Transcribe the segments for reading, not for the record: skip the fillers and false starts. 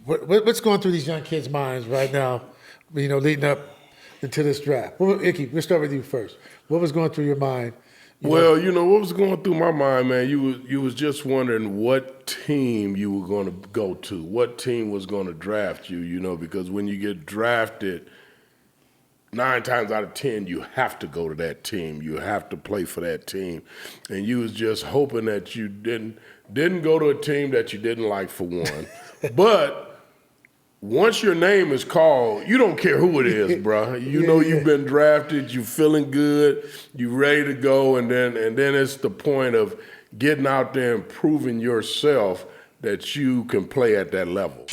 What's going through these young kids' minds right now, leading up into this draft? Ickey, we'll start with you first. What was going through your mind? Well, what was going through my mind, man, you was just wondering what team you were going to go to, what team was going to draft you, because when you get drafted, 9 times out of 10, you have to go to that team. You have to play for that team. And you was just hoping that you didn't go to a team that you didn't like, for one. But once your name is called, you don't care who it is, bro. You've been drafted, you feeling good, you ready to go, and then it's the point of getting out there and proving yourself that you can play at that level.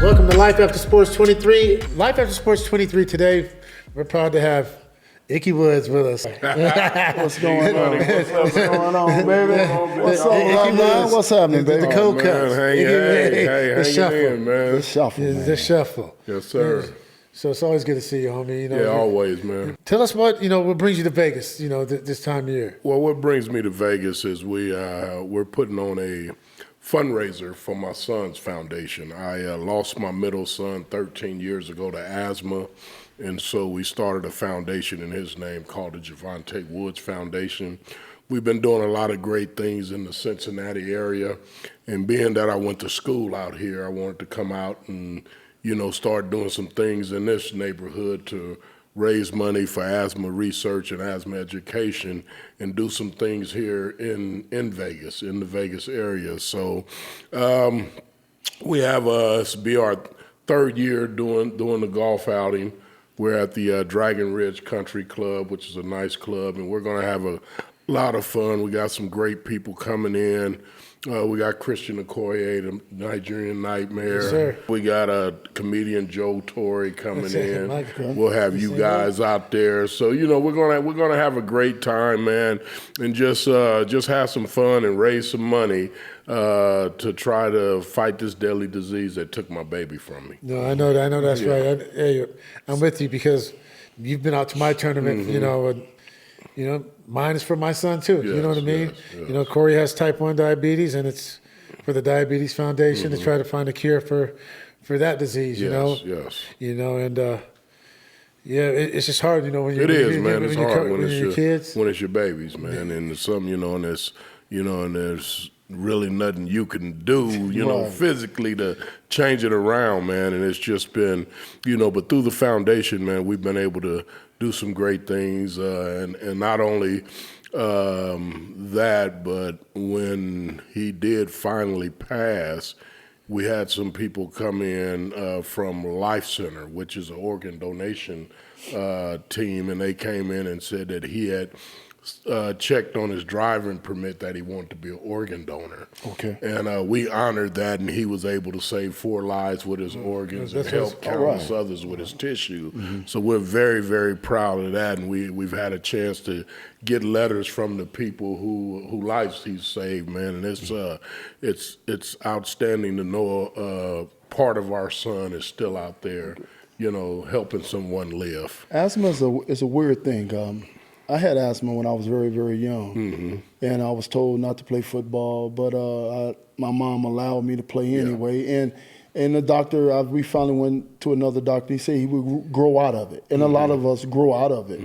Welcome to Life After Sports 23. Life After Sports 23 today, we're proud to have Ickey Woods with us. What's going on? What's going on, baby? What's up, man? What's happening, baby? The cold cups. Hang in, man. The shuffle, man. The shuffle. Yes, sir. So it's always good to see you, homie. Yeah, always, man. Tell us what brings you to Vegas, this time of year. Well, what brings me to Vegas is we're putting on a fundraiser for my son's foundation. I lost my middle son 13 years ago to asthma, and so we started a foundation in his name called the Jovante Woods Foundation. We've been doing a lot of great things in the Cincinnati area, and being that I went to school out here, I wanted to come out and start doing some things in this neighborhood to raise money for asthma research and asthma education, and do some things here in Vegas, in the Vegas area. So we have us be our 3rd year doing the golf outing. We're at the Dragon Ridge Country Club, which is a nice club, and we're going to have a lot of fun. We got some great people coming in. We got Christian Okoye, the Nigerian Nightmare. Yes, sir. We got a comedian, Joe Torre, coming in. Michael. We'll have you guys out there. So we're gonna have a great time, man, and just have some fun and raise some money to try to fight this deadly disease that took my baby from me. No, I know that's right. I'm with you because you've been out to my tournament, mine is for my son too. Yes, you know what I mean? Yes. Corey has type 1 diabetes, and it's for the Diabetes Foundation to try to find a cure for that disease. Yes. It's just hard. When you're It's hard when it's your kids. When it's your babies, man, and it's something and it's and there's really nothing you can do, Right. physically to change it around, man. And it's just been, but through the foundation, man, we've been able to do some great things, and not only that, but when he did finally pass, we had some people come in from Life Center, which is an organ donation team, and they came in and said that he had checked on his driving permit that he wanted to be an organ donor. Okay. And we honored that, and he was able to save 4 lives with his organs and help countless others with his tissue. So we're very, very proud of that, and we've had a chance to get letters from the people who lives he's saved, man. And it's outstanding to know part of our son is still out there, helping someone live. Asthma is a weird thing. I had asthma when I was very, very young, and I was told not to play football, but my mom allowed me to play anyway. And the doctor, we finally went to another doctor. He said he would grow out of it, and a lot of us grow out of it.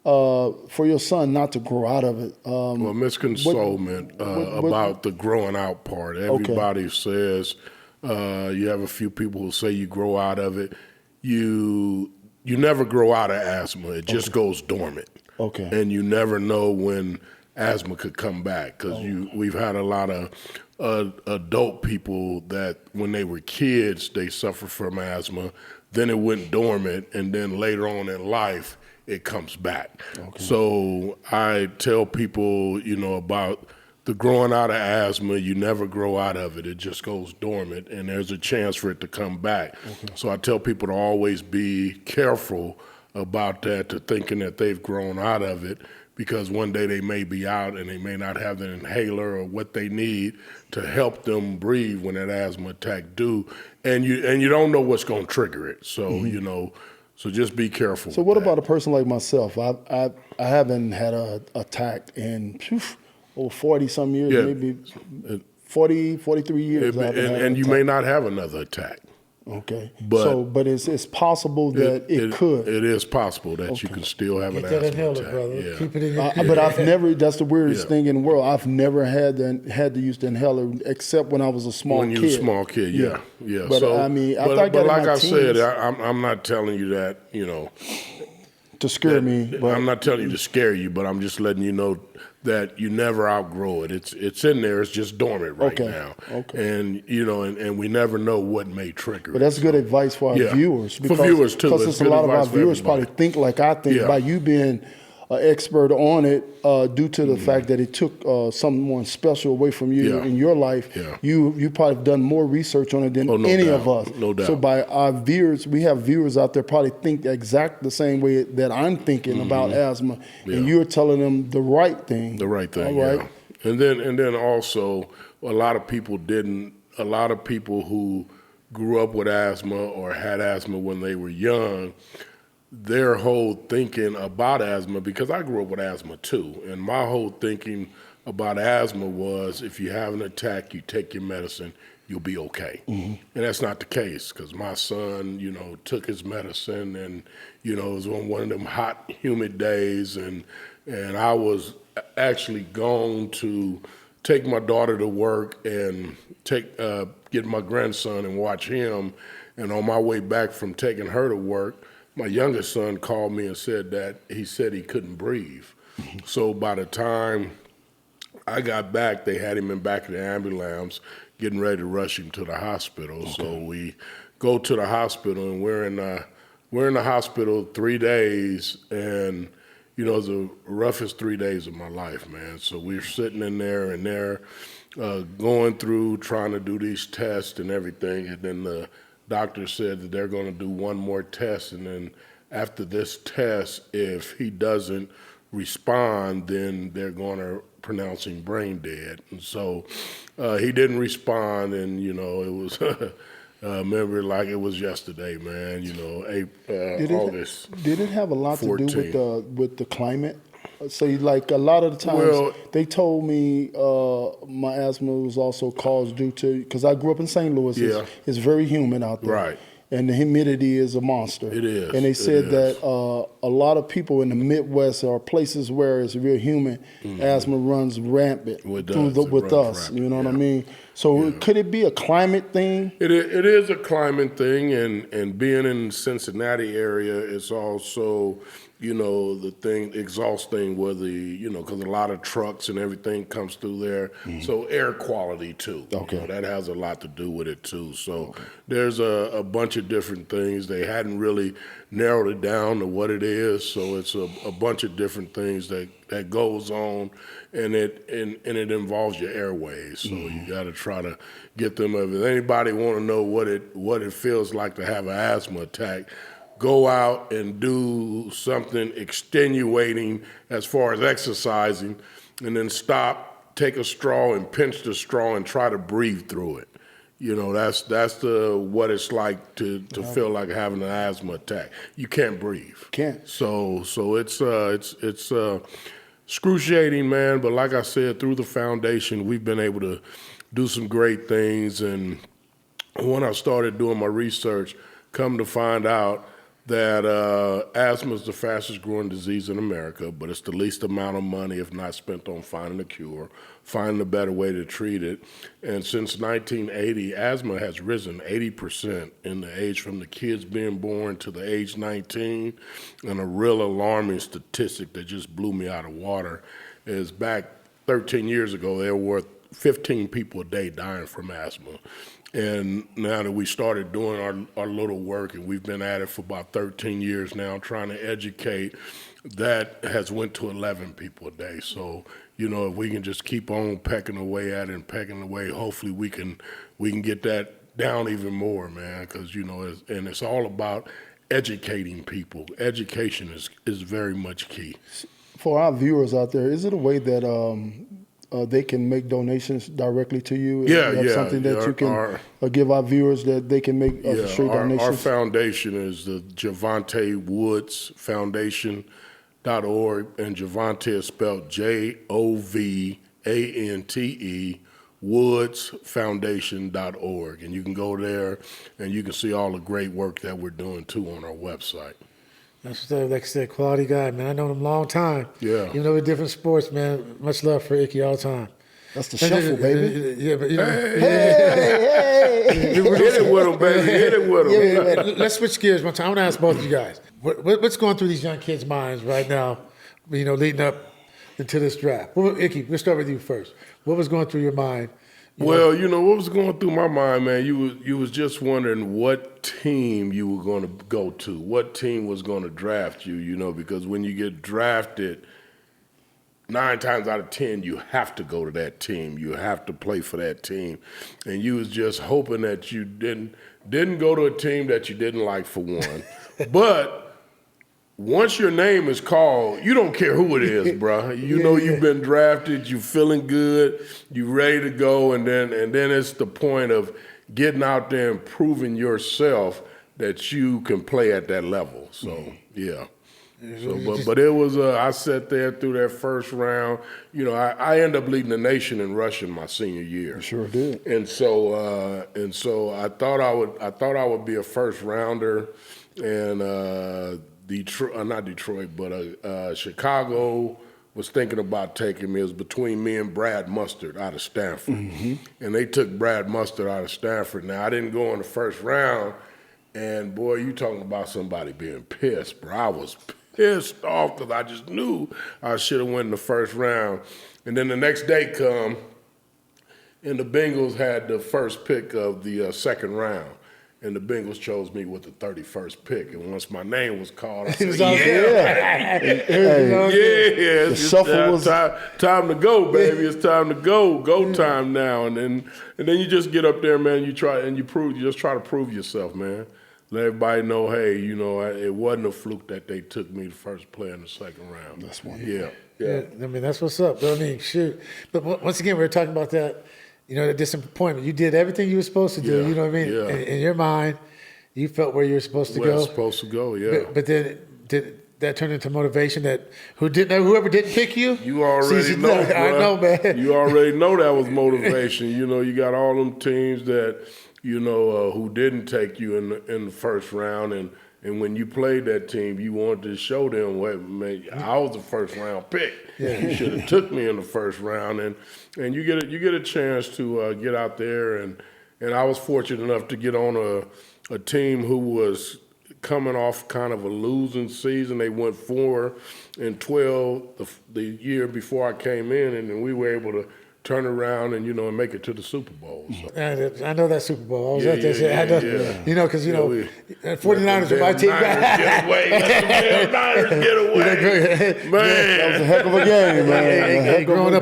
For your son not to grow out of it, well, misconsolment about the growing out part. Everybody says you have a few people who say you grow out of it. You never grow out of asthma. It just goes dormant. Okay. And you never know when asthma could come back, because we've had a lot of adult people that when they were kids, they suffered from asthma, then it went dormant, and then later on in life, it comes back. Okay. So I tell people, about the growing out of asthma. You never grow out of it. It just goes dormant, and there's a chance for it to come back. Okay. So I tell people to always be careful about that, to thinking that they've grown out of it, because one day they may be out and they may not have the inhaler or what they need to help them breathe when that asthma attack do, and you don't know what's going to trigger it. So so just be careful. So what about a person like myself? I haven't had an attack in 40-some years, Yeah. maybe 40, 43 years. I haven't had an And you attack. may not have another attack. Okay. But- but it's possible that it could. It is possible that you can still have Get an that asthma inhaler, attack. brother. Yeah. Keep it in your But I've never. That's the weirdest Yeah. thing in the world. I've never had to use the inhaler except when I was a small When kid. you were a small kid, yeah. But so, I mean, after I got but in like my I said, teens- I'm not telling you that, to scare me. But I'm not telling you to scare you, but I'm just letting you know that you never outgrow it. It's in there. It's just dormant right Okay, now. okay. And and we never know what may trigger But it. that's good advice for our Yeah. viewers. For viewers, too. Because It's it's a good lot of our advice for viewers everybody. probably think like I think Yeah. by you being an expert on it due to the fact that it took someone special away from you Yeah. in your life. Yeah. You probably have done more research on it than Oh, no any doubt. of us. No doubt. So by our viewers, we have viewers out there probably think exact the same way that I'm thinking about asthma, Yeah. and you're telling them the right thing. The right thing, All right. yeah. And then also a lot of people who grew up with asthma or had asthma when they were young, their whole thinking about asthma, because I grew up with asthma too, and my whole thinking about asthma was if you have an attack, you take your medicine, you'll be okay. And that's not the case, because my son, took his medicine, and it was on one of them hot, humid days, and I was actually going to take my daughter to work and get my grandson and watch him. And on my way back from taking her to work, my youngest son called me and said that he couldn't breathe. So by the time I got back, they had him in back of the ambulance, getting ready to rush him to the hospital. Okay. So we go to the hospital, and we're in the hospital 3 days, and it was the roughest 3 days of my life, man. So we're sitting in there, and they're going through trying to do these tests and everything, and then the doctor said that they're going to do one more test, and then after this test, if he doesn't respond, then they're going to pronounce him brain dead. And so he didn't respond, and it was remember like it was yesterday, man. August. Did it have a lot 14. to do with the climate? Say, like a lot of the times, Well, they told me my asthma was also caused due to, because I grew up in St. Louis. Yeah. It's very humid out there. Right. And the humidity is a monster. It is. And they said It that is. a lot of people in the Midwest or places where it's real humid, asthma runs rampant It with runs us. rampant, You know what I yeah. meing? So could it be a climate thing? It is a climate thing, and being in Cincinnati area, it's also, the exhaust thing where because a lot of trucks and everything comes through there. So air quality too. Okay. That has a lot to do with it too. So there's a bunch of different things. They hadn't really narrowed it down to what it is. So it's a bunch of different things that goes on, and it involves your airways. So you got to try to get them. If anybody want to know what it feels like to have an asthma attack, go out and do something extenuating as far as exercising, and then stop, take a straw and pinch the straw and try to breathe through it. That's what it's like to feel like having an asthma attack. You can't breathe. Can't. So it's excruciating, man. But like I said, through the foundation, we've been able to do some great things. And when I started doing my research, come to find out that asthma is the fastest growing disease in America, but it's the least amount of money, if not spent on finding a cure, finding a better way to treat it. And since 1980, asthma has risen 80% in the age from the kids being born to the age 19. And a real alarming statistic that just blew me out of water is back 13 years ago, there were 15 people a day dying from asthma. And now that we started doing our little work, and we've been at it for about 13 years now, trying to educate, that has went to 11 people a day. So, if we can just keep on pecking away at it and pecking away, hopefully we can get that down even more, man, because, and it's all about educating people. Education is very much key. For our viewers out there, is it a way that they can make donations directly to you? Yeah, You have yeah. something that you can give our viewers that they can make straight donations? Our foundation is the Jovante Woods Foundation.org, and Jovante is spelled Jovante, ANTE, woodsfoundation.org. And you can go there and you can see all the great work that we're doing too on our website. That's what, like I said, quality guy, man. I know him a long time. Yeah. Even though we're different sports, man. Much love for Ickey all the time. That's the shuffle, baby. Yeah, but you know, Hey. Hit it with them, baby. Hit it with them. let's switch gears one time. I want to ask both of you guys, what's going through these young kids' minds right now, you know, leading up into this draft? Ickey, we'll start with you first. What was going through your mind? Well, you know, what was going through my mind, man, you was just wondering what team you were going to go to, what team was going to draft you, you know, because when you get drafted, 9 times out of 10, you have to go to that team. You have to play for that team. And you was just hoping that you didn't go to a team that you didn't like, for one. But once your name is called, you don't care who it is, bro. You know you've been drafted, you feeling good, you ready to go, and then it's the point of getting out there and proving yourself that you can play at that level. So, yeah. So, but it was, I sat there through that first round. You know, I ended up leading the nation in rushing my senior year. You sure did. And so I thought I would be a first rounder, and not Detroit, but Chicago was thinking about taking me. It was between me and Brad Mustard out of Stanford. And they took Brad Mustard out of Stanford. Now, I didn't go in the first round, and boy, you talking about somebody being pissed, bro. I was pissed off because I just knew I should have won in the first round. And then the next day come, and the Bengals had the first pick of the second round. And the Bengals chose me with the 31st pick. And once my name was called, I said, The shuffle was time to go, baby. It's time to go. Go time now. And then you just get up there, man. You just try to prove yourself, man. Let everybody know, hey, you know, it wasn't a fluke that they took me the first play in the second round. That's wonderful. Yeah. I mean, that's what's up. I mean, shoot. But once again, we were talking about that, you know, the disappointment. You did everything you were supposed to do, you know what I mean? Yeah. In your mind, you felt where you were supposed to go. Supposed to go, yeah. But then did that turn into motivation that whoever didn't pick you? You already know, bro. I know, man. You already know that was motivation. You know, you got all them teams that, you know, who didn't take you in the first round, and when you played that team, you wanted to show them, well, man, I was the first round pick. Yeah. You should have took me in the first round, and you get a chance to get out there, and I was fortunate enough to get on a team who was coming off kind of a losing season. They went 4-12 the year before I came in, and then we were able to turn around and, you know, and make it to the Super Bowl. So. I know that Super Bowl. I was at that. You know, because, you know, 49ers are my team. Get away. Niners get away. Man. That was a heck of a game, man. Growing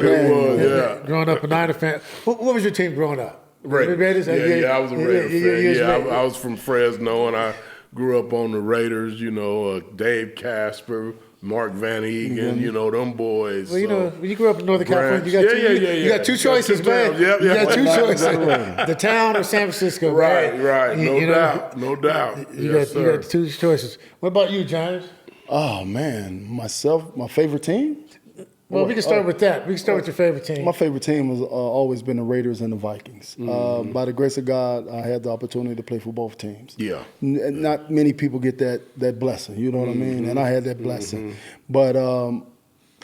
up a Niner fan. What was your team growing up? Raiders. I was a Raiders fan. I was from Fresno, and I grew up on the Raiders, you know, Dave Casper, Mark Van Egan, you know, them boys. Well, you know, when you grew up in Northern California, you got two choices, man. You got two choices. The town or San Francisco, right, man. Right, no doubt. You got two choices. What about you, James? Oh, man, my favorite team? Well, we can start with that. We can start with your favorite team. My favorite team has always been the Raiders and the Vikings. By the grace of God, I had the opportunity to play for both teams. Yeah. Not many people get that blessing, you know what I mean? And I had that blessing. But,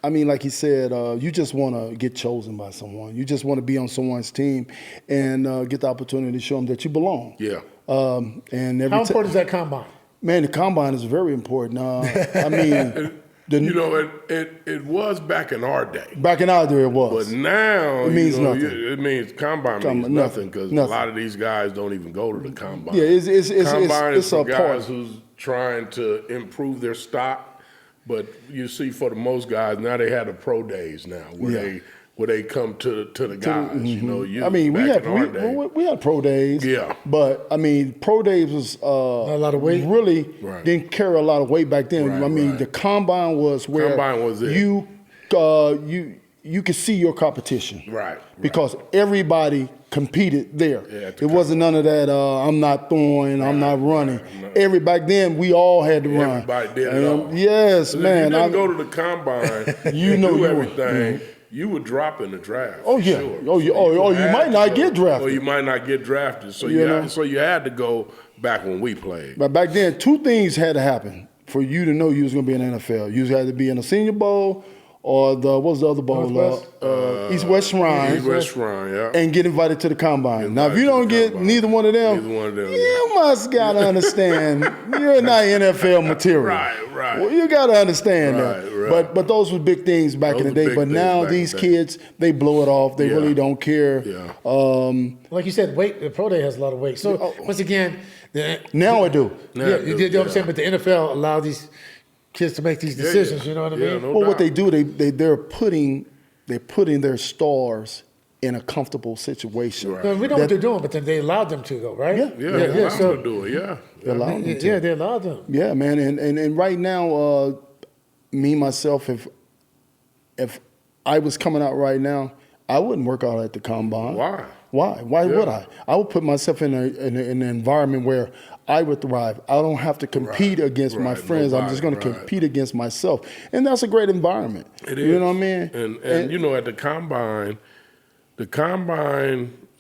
I mean, like he said, you just want to get chosen by someone. You just want to be on someone's team and get the opportunity to show them that you belong. Yeah. And how important is that combine? Man, the combine is very important. I mean... You know, it was back in our day. Back in our day, it was. But now, it means nothing. It means combine means nothing because a lot of these guys don't even go to the combine. Yeah, combine is for a guys who's trying to improve their stock. But you see, for the most guys, now they have the pro days now where they come to the guys. You know, I mean, we had pro days. Yeah. But I mean, pro days was a lot of weight. Really didn't carry a lot of weight back then. I mean, the combine was where you could see your competition. Right. Because everybody competed there. Yeah, it wasn't none of that. I'm not throwing. I'm not running. Back then, we all had to run. Everybody did it all. Yes, man. If you didn't go to the combine, you know everything. you would drop in the draft. Oh, for yeah. sure. Oh, you- So oh, would you have might to not go. get drafted. Or you might not get drafted. So You know? so you had to go back when we played. But back then, two things had to happen for you to know you was going to be in the NFL. You had to be in the Senior Bowl or what was the other bowl? Northwest? East-West Shrine. East-West Shrine, yeah. And get invited to the combine. Now, if you invited don't to the get combine. neither one of them, Neither one of them, you must got to understand you're not NFL material. Right. Well, you got to understand that. Right. But those were big things back in the Those day. were But big now things back these in the day. kids, they blow it off. They Yeah. really don't care. Yeah. Like you said, weight. The pro day has a lot of weight. So once again, Now I do. yeah, you know what I'm saying. But the NFL allow these kids to make these decisions. You know what I mean? No Well, what doubt. they do, they're putting their stars in a comfortable situation. Right. No, we know what they're doing, but then they allowed them to go, right? Yeah. Yeah, they allowed So to do it, yeah. They allow them to. yeah, they allowed them. Yeah, man, and right now, me myself, if I was coming out right now, I wouldn't work out at the combine. Why? Why would I? I would put myself in an environment where I would thrive. I don't have to compete against my Right. friends. I'm just going to Nobody, right. compete against myself, and that's a great environment. It is. You know what I mean? And you know, at the combine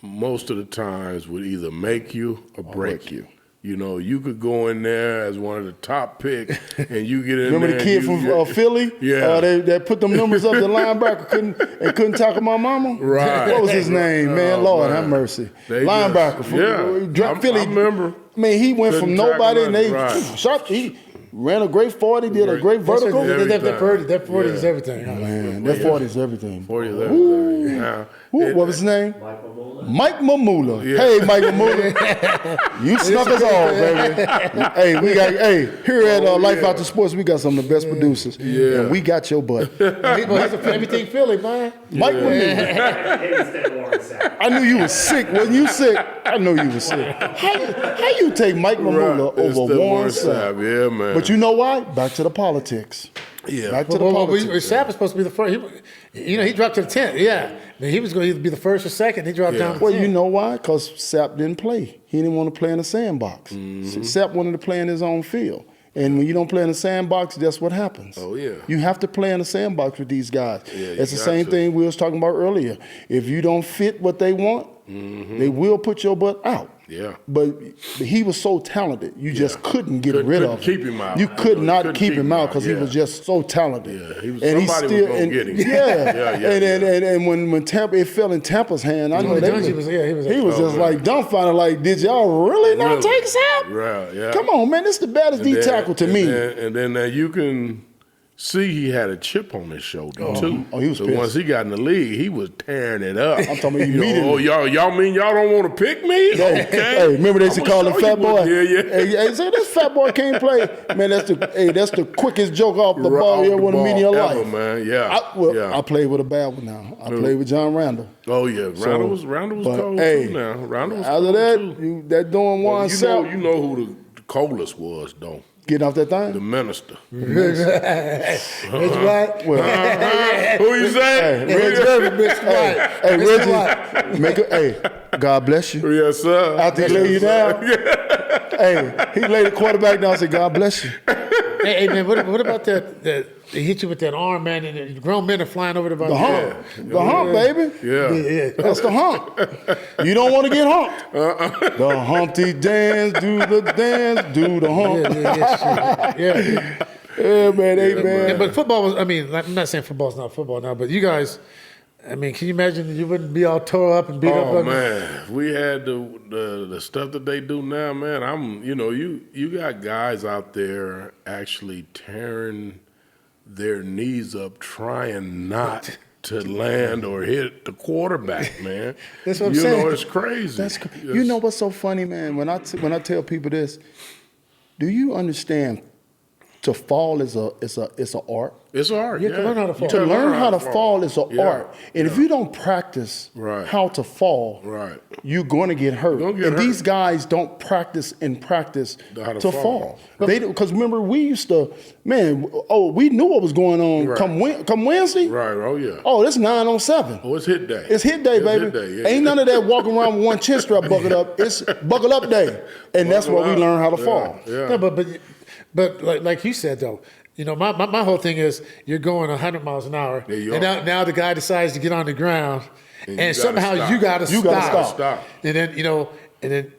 most of the times would either make you or break you. You know, you could go in there as one of the top picks, and you get in Remember there. the kid from Philly? Yeah. They put them numbers up. The linebacker couldn't tackle my mama. Right. What was his name, man? Oh, Lord man. have mercy. They Linebacker just- from yeah. Philly. I remember. Man, he went from Couldn't nobody, tackle and they nothing. shot. He ran a great 40, did a great vertical. That 40 is Yeah. everything. Huh? Man, that 40 is everything. 40 is everything. Now, What was his name? Mike Mamula. Yeah. Hey, Mike Mamula. You snuck us all, baby. Here at Life After Sports, we got some of the best producers. Yeah. And we got your butt. Everything Philly, man. Mike Mamula. I knew you was sick. Wasn't you sick? I know you was sick. How you take Mike Mamula It's over the Warren Sapp, Sapp? yeah, man. But you know why? Back to the politics. Yeah. Back to the politics. Sapp was supposed to be the first. He dropped to the 10th. Yeah. He was going to either be the first or second. He dropped down to the 10th. Well, you know why? Because Sapp didn't play. He didn't want to play in the sandbox. Sapp wanted to play in his own field. And when you don't play in the sandbox, that's what happens. Oh, yeah. You have to play in the sandbox with these guys. Yeah, it's the got same to. thing we was talking about earlier. If you don't fit what they want, they will put your butt out. Yeah. But he was so talented, you just couldn't get rid Couldn't of him. keep him out. You could You not couldn't keep him out because he yeah. was just so talented. Yeah, he was- and somebody was gonna get him. Yeah, and when Tampa, it fell in Tampa's hand. I know they Dungy he was just like dumbfounded. Like, did y'all really not Really? take Sapp? Right, yeah. Come on, man, this is the baddest D tackle to me. And then you can see he had a chip on his shoulder too. Oh, he was so pissed. once he got in the league, he was tearing it up. I'm talking about You know, immediately. oh, y'all mean y'all don't want to pick me? Okay. Hey, remember they used to I'ma call him show Fat you Boy? what- Yeah. Hey, say this Fat Boy can't play. Man, that's the quickest joke off the ball you ever want to meet in your Ever, life. man. Yeah. I played with a bad one now. I played with John Randall. Oh yeah, Randall was but, cold hey, too. Now Randall was After cold that, too. that doing one you Sapp, know who the coldest was though. getting off that The thing. minister. That's right. Well, Who you say? hey, Reggie, hey, God bless you. Yes, sir. After he lay you down, hey, he laid the quarterback down and said, God bless you. Hey, man, what about that? They hit you with that arm, man, and the grown men are flying over The hump. The hump, baby. Yeah. That's the hump. You don't want to get humped. The Humpty dance, do the dance, do the hump. Yeah. Yeah, man, hey, man. Yeah, but football was, I mean, I'm not saying football's not football now, but you guys, I mean, can you imagine you wouldn't be all tore up and beat up? Oh man, we had the stuff that they do now, man. You got guys out there actually tearing their knees up, trying not to land or hit the quarterback, man. That's what I'm saying. You know, it's crazy. You know what's so funny, man? When I tell people this, do you understand? To fall is a art. It's art. You have to learn how to fall. To learn how to fall is an art. And if you don't practice Right. how to fall, Right. you're going to get hurt. You're gonna get and hurt. these guys don't practice How to to fall. fall. Because remember, we used to, we knew what was going on Right. come Wednesday. Right. Oh yeah. Oh, it's 9 on 7. Oh, it's hit day. It's hit day, baby. Hit day, yeah. Ain't none of that walking around with one chin strap buckled up. It's buckle up day. And that's where we Buckle learn how to up. fall. Yeah. No, but like you said though, You know, my whole thing is you're going 100 miles an hour, you and are. now the guy decides to get on the ground, and you somehow gotta you got to stop. Stop. And then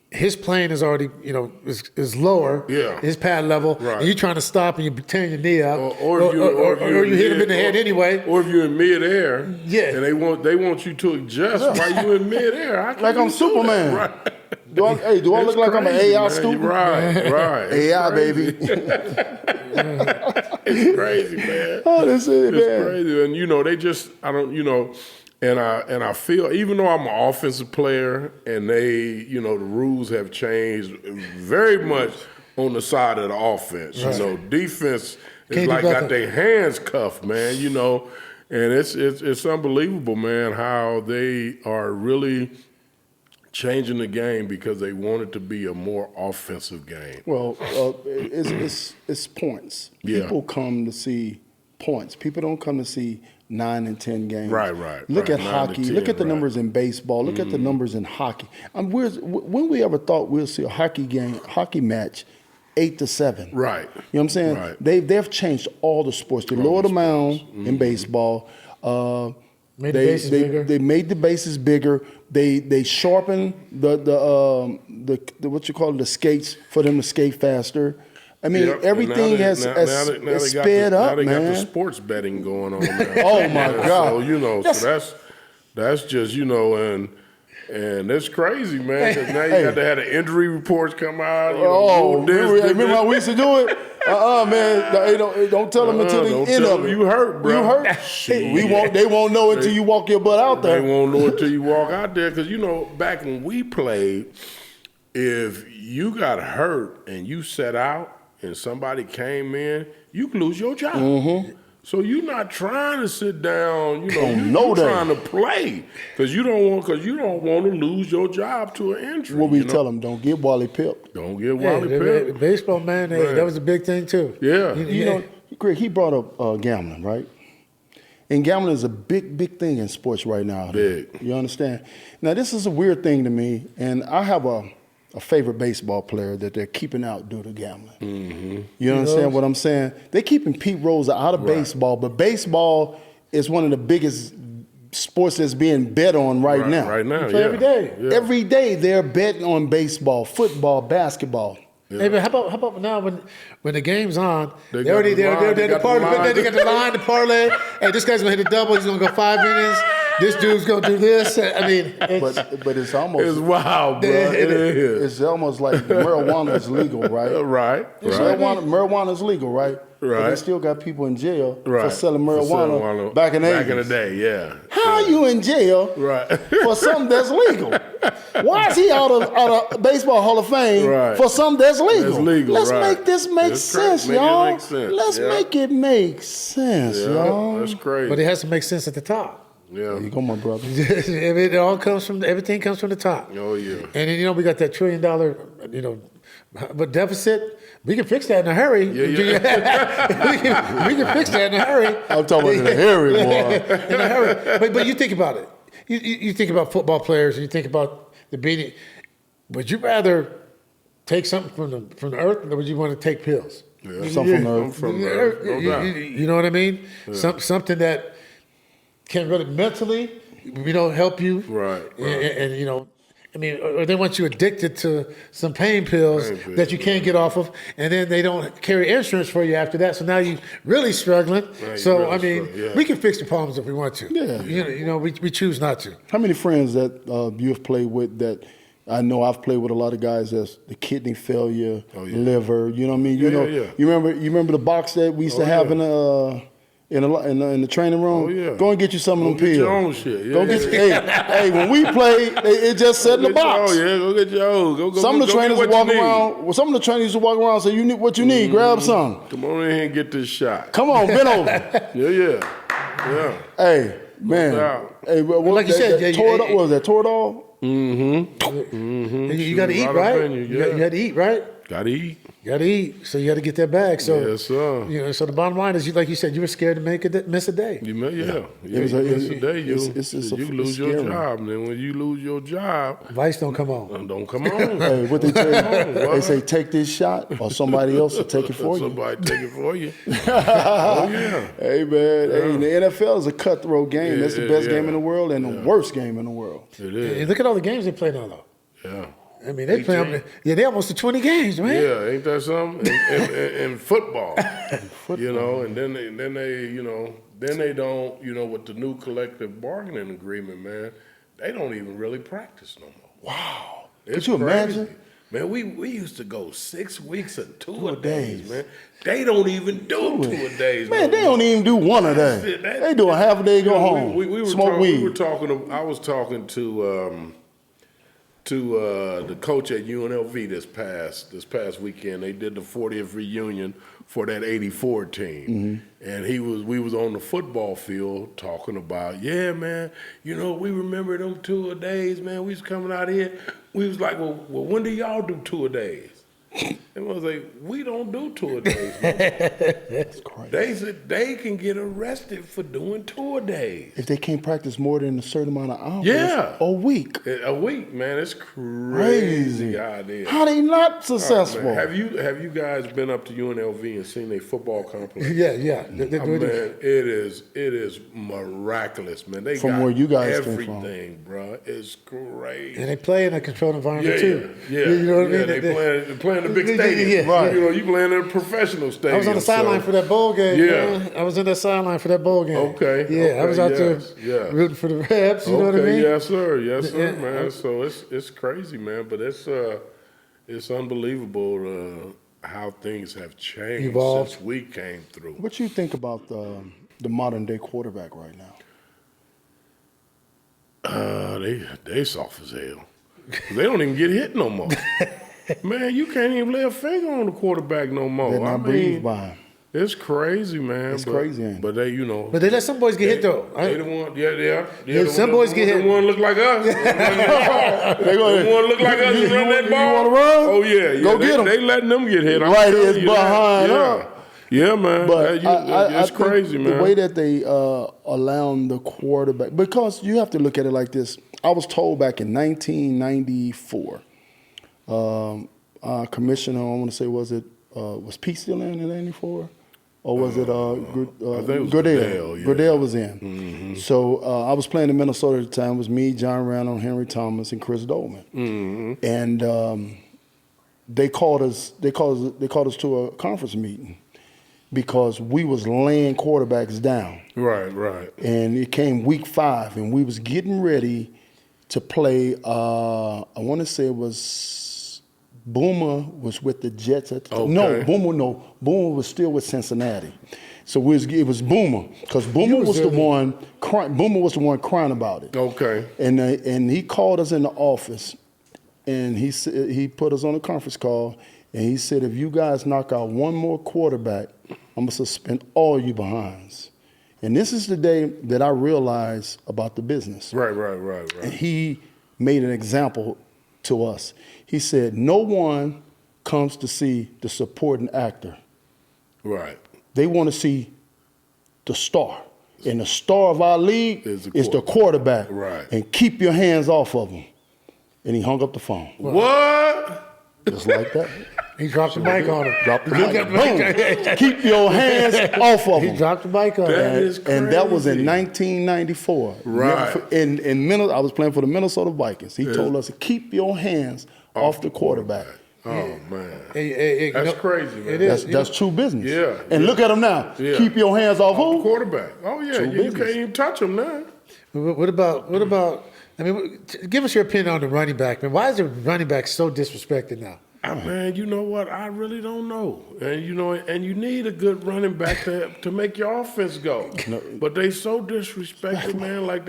his plane is already, is lower, Yeah. his pad level, Right. and you're trying to stop and you tearing your knee up, Or if you hit him in the head anyway. Or if you're in midair, Yeah. and they want you to adjust while you're in midair. How can Like you I'm do Superman. that? Right. Do I look like I'm an crazy, AI man. student? Right. AI, crazy. baby. It's crazy, man. Oh, that's it, It's man. crazy, and they just and I feel even though I'm an offensive player and they the rules have changed very much on the side of the offense. Right. Defense is Can't do like got nothing. their hands cuffed, man. And it's unbelievable, man, how they are really changing the game because they want it to be a more offensive game. Well, it's points. Yeah. People come to see points. People don't come to see 9 and 10 games. Right. Look Right. at 9 to hockey. 10, Look at the right. numbers in baseball. Look at the numbers in hockey. When we ever thought we'll see a hockey match 8 to 7? Right. You know what I'm saying? Right. They've changed all the sports. They lowered the mound in baseball. Made the bases bigger. They made the bases bigger. They sharpened the what you call it, the skates for them to skate faster. I mean, Yep. everything And has sped now up, they got the man. sports betting going on now. Oh, my God. So that's just and it's crazy, man. Because now you got to have the injury reports come out. Remember how we used to do it? Man, don't tell them until the don't end tell of them it. you hurt, bro. You hurt? Shit. They won't know until you walk your butt out They there. won't know until you walk out there. Because back when we played, if you got hurt and you sat out and somebody came in, you could lose your job. Mm-hmm. So you're not trying to sit down, no you're day. trying to play because you don't want to lose your job to an injury. What we tell them, don't get Wally Pip. Don't get Yeah, Wally Pipp. baseball, man, that was a big thing too. Yeah. Greg, he brought up gambling, right? And gambling is a big thing in sports right now. Big. You understand? Now, this is a weird thing to me, and I have a favorite baseball player that they're keeping out due to gambling. Mm-hmm. You understand what I'm saying? They're keeping Pete Rose out of baseball, but baseball is one of the biggest sports that's being bet on right now. Right now, play every day. Yeah. Every day they're betting on baseball, football, basketball. Yeah. Hey, but how about now when the game's on, They they're already got the line, they're they the got party. the line. They got the line, the parlay. Hey, this guy's gonna hit a double. He's gonna go 5 innings. This dude's gonna do this. I mean, But it's almost It's wild, bro. It is. it's almost like marijuana is legal, right? Right. Marijuana is legal, right? But Right. they still got people in jail for Right. selling marijuana back in the 80s. Back in the day, yeah. How are you in jail Right. for something that's legal? Why is he out of Baseball Hall of Fame Right. for something that's legal? That's legal, Let's right. make this make That's sense, crazy. Make it y'all. make sense, Let's yeah. make it make sense, Yeah, y'all. that's crazy. but it has to make sense at the top. Yeah. There you go, my brother. It all comes from everything comes from the top. Oh, yeah. And then we got that $1 trillion, but deficit. We can fix that in a hurry. we can fix that in a hurry. I'm talking about in a hurry, boy. In a hurry. But you think about it. You think about football players and you think about the beating. Would you rather take something from the earth, or would you want to take pills? Yeah. Something from I'm from there. No doubt. You know what I mean? Yeah. Something that can really mentally, help you. Right. And I mean, or they want you addicted to some pain pills that you can't get off of, and then they don't carry insurance for you after that. So now you're really struggling. So really I mean, struggling, yeah. we can fix the problems if we want to. Yeah. We choose not to. How many friends that you have played with that I know I've played with a lot of guys that's the kidney failure, liver, you know what I mean? Yeah. You remember the box that we used to have in the training room? Oh, yeah. Go and get you some of them Go pills. get your own shit. Yeah, Go get hey, when we played, it just said in the box. Oh, yeah, go get your own. Go Some of the trainers get would what walk you need. around. Well, some of the trainers used to walk around and say, "You need what you need. Grab some. Come on in here and get this shot. Come on, bend over." Yeah. Hey, man. doubt. Hey, what Like you said, what was that? Toradol? You got to eat, Right up right? in you, You got to eat, right? Gotta eat. You got to eat, so you got to get that bag. So, Yes, sir. you know, so the bottom line is, like you said, you were scared to miss a day. You miss a day, you lose your job. And then when you lose your job, Vice don't come on. don't come on. Hey, what they say? They say take this shot, or somebody else will take it for you. Somebody take it for you. Oh yeah. Hey man, hey, the NFL is a cutthroat game. It's the best game in the world and the worst game in the world. It is. Hey, look at all the games they play now, though. Yeah. I mean, they play. They almost to 20 games, man. Yeah, ain't that something? In football, you know, and then they don't, you know, with the new collective bargaining agreement, man, they don't even really practice no more. Wow. It's Could you crazy. imagine? Man, we used to go 6 weeks of two-a-days, man. They don't even do two-a-days. Man, they don't even do one a day. They do a half a day, go home, smoke weed. I was talking to the coach at UNLV this past weekend. They did the 40th reunion for that '84 team, and we was on the football field talking about, yeah, man, you know, we remember them two-a-days, man. We was coming out here. We was like, well, when do y'all do two-a-days? And I was like, we don't do two-a-days. That's crazy. They said they can get arrested for doing two-a-days. If they can't practice more than a certain amount of hours a week. A week, man. It's crazy idea. How they not successful? Man. Have you guys been up to UNLV and seen a football complex? Yeah. Man, it is miraculous, man. They From got where you guys came everything, bro. It's crazy. And they play in a controlled environment too. Yeah, you know what I mean? They play in the big stadium. Yeah. Right. You know, you playing in a professional stadium. I was on the sideline for that bowl game. Yeah. Man. I was in that sideline for that bowl game. Okay. Yeah, I was out there rooting for the Rebs. You know what I mean? Yes, sir, man. So it's crazy, man. But it's unbelievable how things have changed Evolved. since we came through. What you think about the modern day quarterback right now? They soft as hell. They don't even get hit no more. Man, you can't even lay a finger on the quarterback no more. They're not breathed by him. It's crazy, man. It's crazy, ain't it? But they, you know. But they let some boys get hit though. They the one, Some boys get hit. The one look like us. They one look like us and run that ball. You want to run? Oh yeah. Go get them. They letting them get hit. Right is behind up. Yeah, man. But It's crazy, think man. the way that they allowing the quarterback, because you have to look at it like this. I was told back in 1994, commissioner, I want to say, was Pete still in 94? Or was it Gridiron? Gridiron was in. Mm-hmm. So I was playing in Minnesota at the time. It was me, John Randall, Henry Thomas, and Chris Dolman. Mm-hmm. And they called us to a conference meeting because we was laying quarterbacks down. Right. And it came week 5, and we was getting ready to play. I want to say it was Boomer was with the Jets at the time. Okay. Boomer was still with Cincinnati. So it was Boomer, because Boomer was the one crying about it. Okay. And he called us in the office, and he put us on a conference call, and he said, if you guys knock out one more quarterback, I'm gonna suspend all you behinds. And this is the day that I realized about the business. Right. And he made an example to us. He said, no one comes to see the supporting actor. Right. They want to see the star. And the star of our league is the quarterback. Right. And keep your hands off of him. And he hung up the phone. What? Just like that. He dropped the mic on him. Drop the mic. Boom. Keep your hands off of him. He dropped the mic on him. That is crazy. And that was in 1994. Right. I was playing for the Minnesota Vikings. He told us to keep your hands off the quarterback. Oh, man. That's crazy, man. It is. That's true business. Yeah. And look at him now. Yeah. Keep your hands off who? Quarterback. Oh, yeah. You can't even touch him now. What about? I mean, give us your opinion on the running back, man. Why is the running back so disrespected now? Man, you know what? I really don't know. And you need a good running back to make your offense go. But they so disrespected, man. Like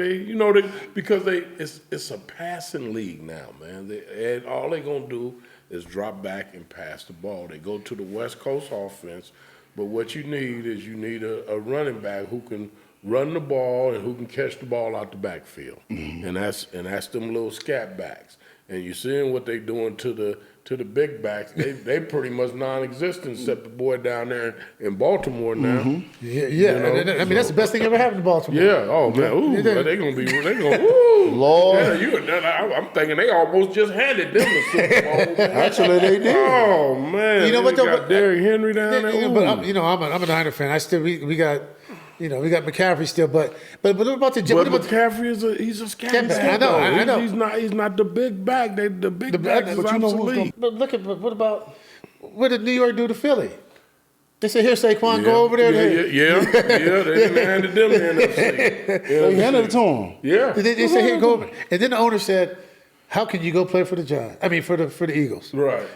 because it's a passing league now, man. And all they gonna do is drop back and pass the ball. They go to the West Coast offense, but what you need is a running back who can run the ball and who can catch the ball out the backfield. Mm-hmm. And that's them little scat backs. and you seeing what they doing to the big backs. They pretty much non-existent, except the boy down there in Baltimore now. Yeah. You know, I mean, that's the best thing ever happened in Baltimore. Yeah. Oh man. Ooh. They gonna. Ooh. Lord. Yeah, I'm thinking they almost just handed them the Super Bowl. Man. Actually, they did. Oh man. You know what? They got Derrick Henry down there. But I'm a Niner fan. I still we got. We got McCaffrey still, but what about the? But McCaffrey he's a scat back. I know. He's not the big back. The big back is obsolete. But what did New York do to Philly? They said, "Here, Saquon, go over there." Yeah. They didn't hand it them the NFC. They handed it to him. Yeah. They said, "Here, go over." And then the owner said, "How can you go play for the Giants? I mean, for the Eagles." Right.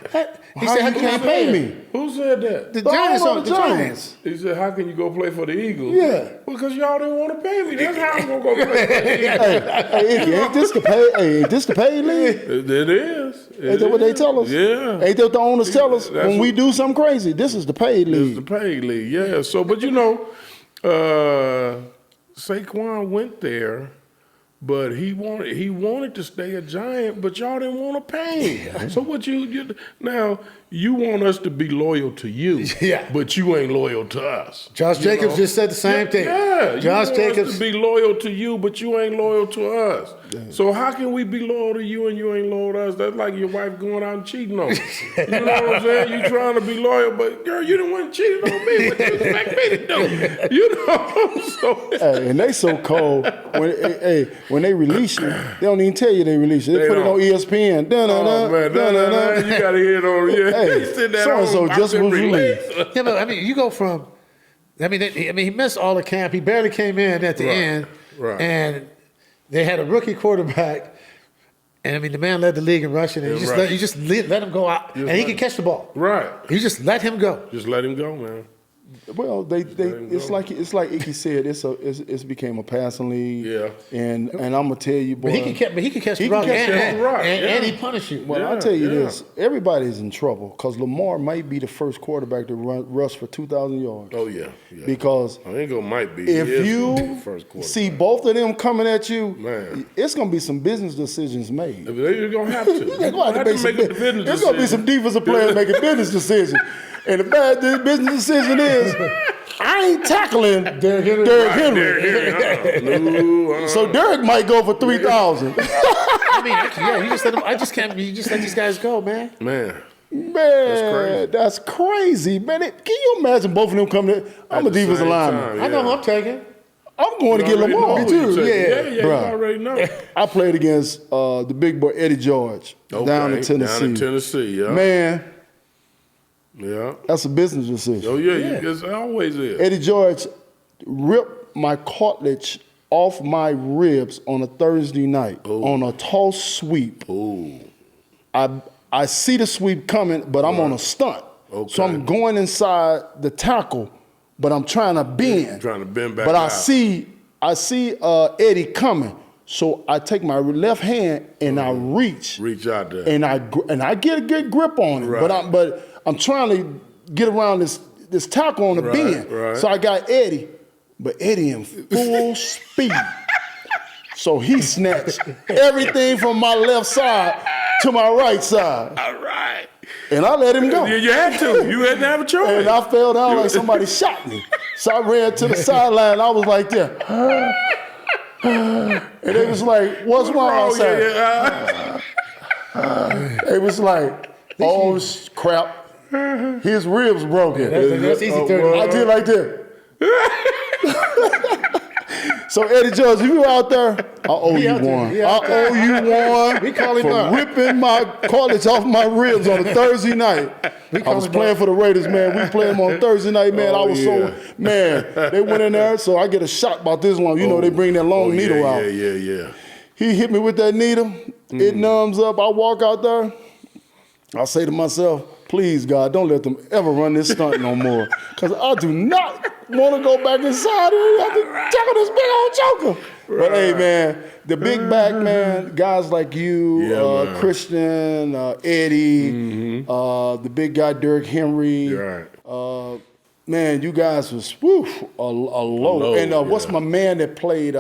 He said, "How you can't pay me?" Who said that? The Giants owner on of the the Giants. He said, "How can you go play for the Eagles?" Yeah. Because y'all didn't want to pay me. That's how I'm gonna go play for the Eagles. Hey, Ickey, ain't this the paid league? It is. Ain't that what they tell us? Yeah. Ain't that what the owners tell us? That's When we do something crazy, this is the paid It's league. the paid league. Yeah. So, but Saquon went there. But he wanted to stay a Giant, but y'all didn't want to pay him. So what now you want us to be loyal to you, but you ain't loyal to us. Josh Jacobs just said the same thing. Yeah, Josh you want Jacobs us to be loyal to you, but you ain't loyal to us. So how can we be loyal to you and you ain't loyal to us? That's like your wife going out and cheating on you. You know what I'm saying? You trying to be loyal, but girl, you didn't want to cheat on me. What do you expect me to do? You know? So Hey, and they so cold. When they release you, they don't even tell you they release you. They put it on ESPN. Oh man, you gotta hear it on. Hey, so just was released. Yeah, but I mean, you go from. I mean, he missed all the camp. He barely came in at the end, and they had a rookie quarterback. And I mean, the man led the league in rushing, and you just let him go out, and he can catch the ball. Right. You just let him go. Just let him go, man. Well, it's like Ickey said, it's became a passing league. Yeah. And I'm gonna tell you, boy. But he can catch the rock, and he punish you. Well, I'll tell you this: everybody's in trouble because Lamar might be the first quarterback to rush for 2,000 yards. Oh yeah. Because I ain't gonna might be. If you first see both of them coming at you, man, it's gonna be some business decisions made. They're gonna have to. They're gonna have to make a business decision. There's gonna be some defensive players making business decisions. And the bad business decision is, I ain't tackling Derrick Henry. So Derrick might go for 3,000. I mean, you just let him. You just let these guys go, man. Man, that's crazy, man. Can you imagine both of them coming in? I'm a defensive lineman. I know who I'm taking. I'm going to get Lamar too. Yeah, you already know. I played against the big boy Eddie George down in Tennessee. Yeah. Man. Yeah. That's a business decision. Oh, yeah. It always is. Eddie George ripped my cartilage off my ribs on a Thursday night on a toss sweep. Oh. I see the sweep coming, but I'm on a stunt. Okay. So I'm going inside the tackle, but I'm trying to bend. Trying to bend back But out. I see Eddie coming. So I take my left hand and I reach out there, and I get a good grip on it. Right. But I'm trying to get around this tackle on the bend. Right. So I got Eddie, but Eddie in full speed. So he snatched everything from my left side to my right side. All right. And I let him go. You had to. You had to have a choice. And I fell down like somebody shot me. So I ran to the sideline. I was like, yeah. And they was like, what's wrong? It was like, oh crap. His ribs broken. That's easy. I did like that. So Eddie George, if you out there, I owe you one. I owe you one We call him for ripping my cartilage off my ribs on a Thursday night. I was playing for the Raiders, man. We played them on Thursday night, man. I was so, man, they went in there, so I get a shot about this long. You know, they bring that long needle out. Yeah. He hit me with that needle. It numbs up. I walk out there. I say to myself, please, God, don't let them ever run this stunt no more. Because I do not want to go back inside and have to tackle this big old joker. But hey, man, the big back, man, guys like you, Christian, Eddie, the big guy, Derrick Henry. Man, you guys was a low. And what's my man that played,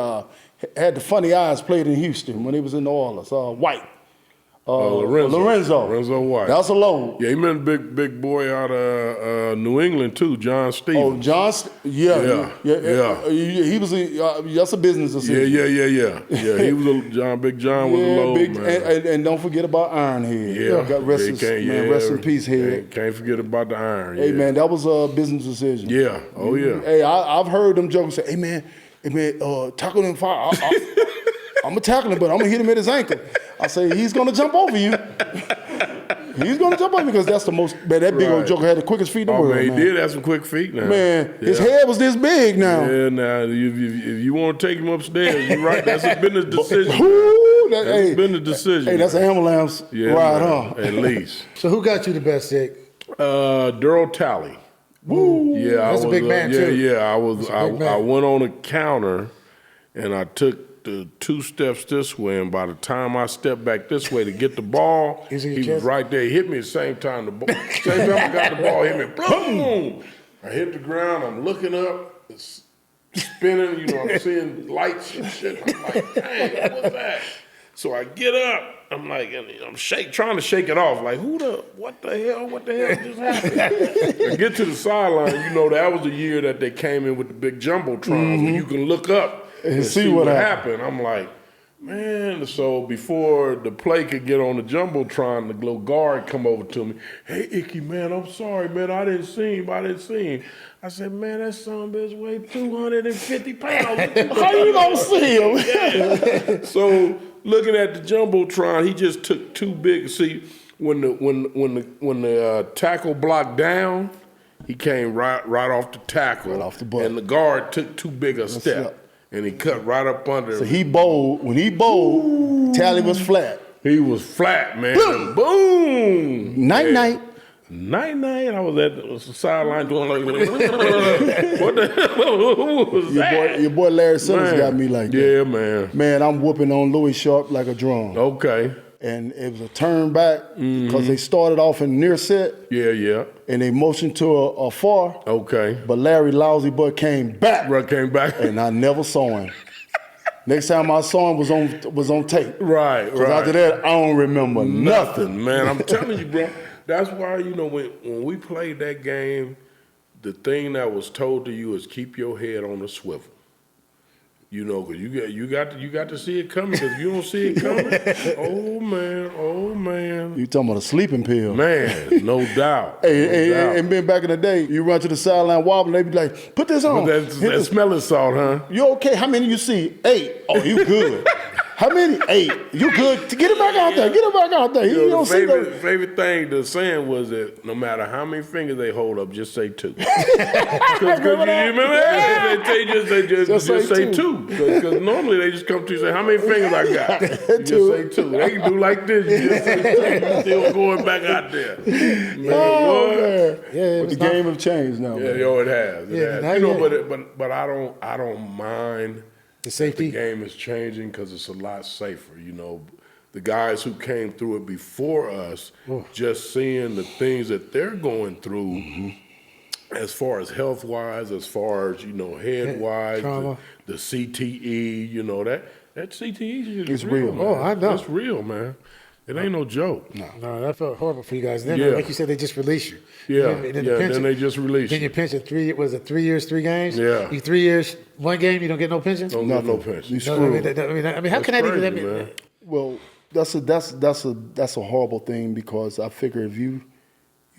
had the funny eyes, played in Houston when he was in New Orleans, White. Lorenzo White. That's a load. Yeah, he been a big boy out of New England too, John Stevens. Oh, John, yeah. He was that's a business decision. Yeah. He was Big John was a load, man. And don't forget about Ironhead. Yeah, rest in peace, Head. Can't forget about the Iron. Hey, man, that was a business decision. Yeah, oh yeah. Hey, I've heard them jokers say, hey man, tackle him fire. I'm gonna tackle him, but I'm gonna hit him at his ankle. I say he's gonna jump over you. He's gonna jump over because that's the most. Man, that big old joker had the quickest feet in the world. Man, he did have some quick feet now. Man, his head was this big now. Yeah, now if you want to take him upstairs, you're right. That's been a decision. That's been a decision. Hey, that's an ambulance ride, huh? At least. So who got you the best, Ick? Daryl Talley. Woo! Yeah, that's a big man too. Yeah, I went on a counter, and I took the 2 steps this way, and by the time I stepped back this way to get the ball, he was right there. He hit me at the same time. Same time I got the ball, hit me. Boom! I hit the ground. I'm looking up. It's spinning. I'm seeing lights and shit. I'm like, dang, what's that? So I get up. I'm like, I'm trying to shake it off. Like, what the hell just happened? I get to the sideline. That was the year that they came in with the big jumbotrons, where you can look up and see what happened. I'm like, man. So before the play could get on the jumbotron, the little guard come over to me. Hey, Ickey, man, I'm sorry, man. I didn't see him. I said, man, that son of a bitch weighed 250 pounds. How you gonna see him? Yeah. So looking at the jumbotron, he just took too big. See, when the tackle blocked down, he came right off the tackle, right off the butt, and the guard took too big a step. And he cut right up under. So he bowled. When he bowled, Tally was flat. He was flat, man. Boom! Boom. Night. I was at the sideline doing like, what the hell was that? Your boy Larry Simmons got me like that. Yeah, man. Man, I'm whooping on Louis Sharp like a drum. Okay. And it was a turn back because they started off in near set. Yeah. And they motioned to a far. Okay. But Larry Lousy Boy came back. And I never saw him. Next time I saw him was on tape. Right. After that, I don't remember nothing. Man, I'm telling you, bro. That's why, when we played that game, the thing that was told to you is keep your head on the swivel. Because you got to see it coming. Because if you don't see it coming, oh man. You talking about a sleeping pill. Man, no doubt. Hey, and then back in the day, you run to the sideline wobbling, they be like, put this on. That smelling salt, huh? You okay? How many you see? 8. Oh, you good. How many? 8. You good? Get it back out there. You don't see that. Favorite thing the saying was that no matter how many fingers they hold up, just say 2. Because you remember that? They just say 2. Because normally they just come to you and say, how many fingers I got? You just say 2. They can do like this. You just say 2. You still going back out there. Man, man. Yeah, but the game have changed now. Yeah, it has. But I don't mind. The safety? The game is changing because it's a lot safer. The guys who came through it before us, just seeing the things that they're going through as far as health-wise, as far as, head-wise, the CTE, that CTE is real. Oh, I know. It's real, man. It ain't no joke. No, that felt horrible for you guys. Then, like you said, they just release you. Yeah, then they just release you. Then your pension, 3 years, 3 games? Yeah. You 3 years, 1 game, you don't get no pension? Don't get no pension. You screwed. I mean, how can that even... Man. Well, that's a horrible thing because I figure if you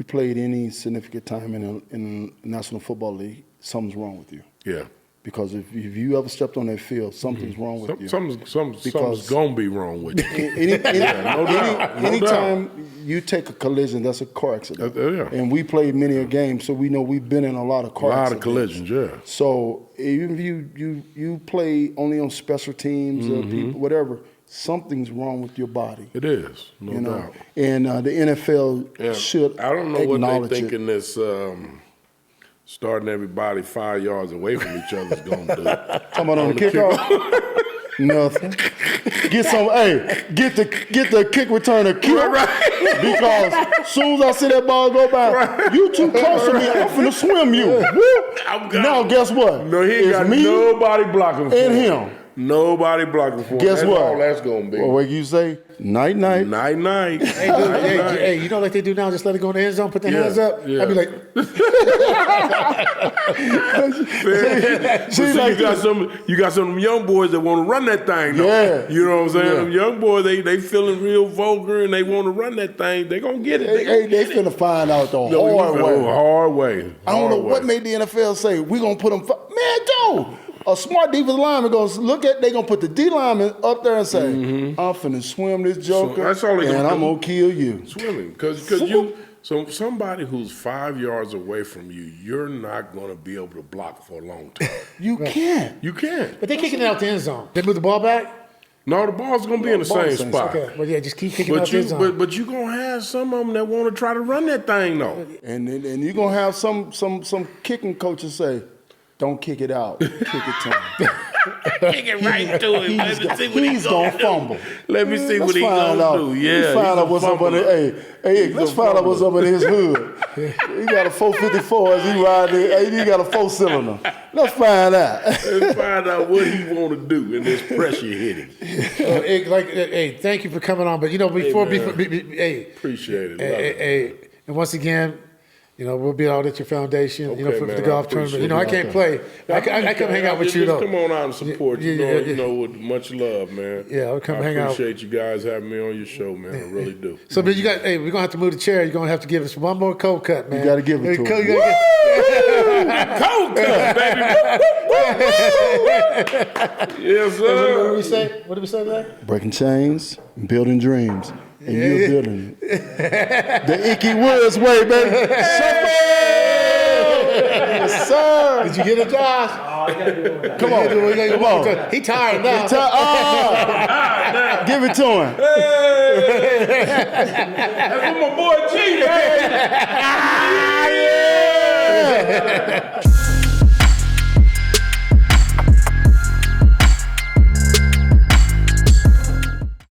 played any significant time in the National Football League, something's wrong with you. Yeah. Because if you ever stepped on that field, something's wrong with you. Something's going to be wrong with you. Anytime you take a collision, that's a car accident. And we played many a game, so we know we've been in a lot of car accidents. A lot of collisions, yeah. So even if you play only on special teams or people, whatever, something's wrong with your body. It is, no doubt. And the NFL should I don't know what they're thinking it. this starting everybody 5 yards away from each other is going to do. Talking about on the kickoff? Nothing. Get the kick returner killed. Right. Because as soon as I see that ball go by, you too close to me, I'm finna swim you. Now guess what? No, he ain't got nobody blocking for him. Nobody blocking for him. Guess That's what? all that's going to be. Well, what you say? Night, night. Night, night. Hey, dude, hey, you know like they do now? Just let it go in the end zone, put their hands up. Yeah. I'd be like, you got some young boys that want to run that thing, though. Yeah. You know what I'm saying? Yeah. Them young boys, they feeling real vulgar and they want to run that thing. They going to get it. They finna find out the hard way. Hard way. I don't know what made the NFL say, we going to put them. Man, Joe, a smart defensive lineman going to look at, they going to put the D lineman up there and say, I'm finna swim this joker, So that's all they and gonna I'm do. going to kill you. Swimming. Because somebody who's 5 yards away from you, you're not going to be able to block for a long time. You can't. You can't. but they kicking it out the end zone. They move the ball back? No, the ball's going to be in the same spot. Okay, well, yeah, just keep kicking out the end zone. But you're going to have some of them that want to try to run that thing, though. And you're going to have some kicking coaches say, don't kick it out, kick it to him. Kick it right to him. Let me see what He's going to fumble. Let me see what he's find going out. to do. Yeah, Let's find out what's up in let's find out what's up in his hood. He got a 454 as he riding it. He got a 4-cylinder. Let's find out. Let's find out what he want to do in this pressure hitting. Hey, thank you for coming on. But, before, Appreciate it. hey, and once again, we'll be out at your foundation, Okay, for man, the golf I tournament. appreciate I can't play. I come hang out with you, just though. come on out and support you. Yeah. With much love, man. Yeah, I'll come hang out. I appreciate you guys having me on your show, man. I really do. So, but we're going to have to move the chair. You're going to have to give us one more cold cut, man. You got to give it to him. Cold cut, baby. Yes, sir. What did we say? What did we say today? Breaking chains, building dreams, and you're building it. The Ickey Woods way, baby. Shuffle! Yes, sir. Did you get it, Josh? Oh, I gotta do it. Come on. Come on. He tired now. Give it to him. That's what my boy G. Hey. Yeah.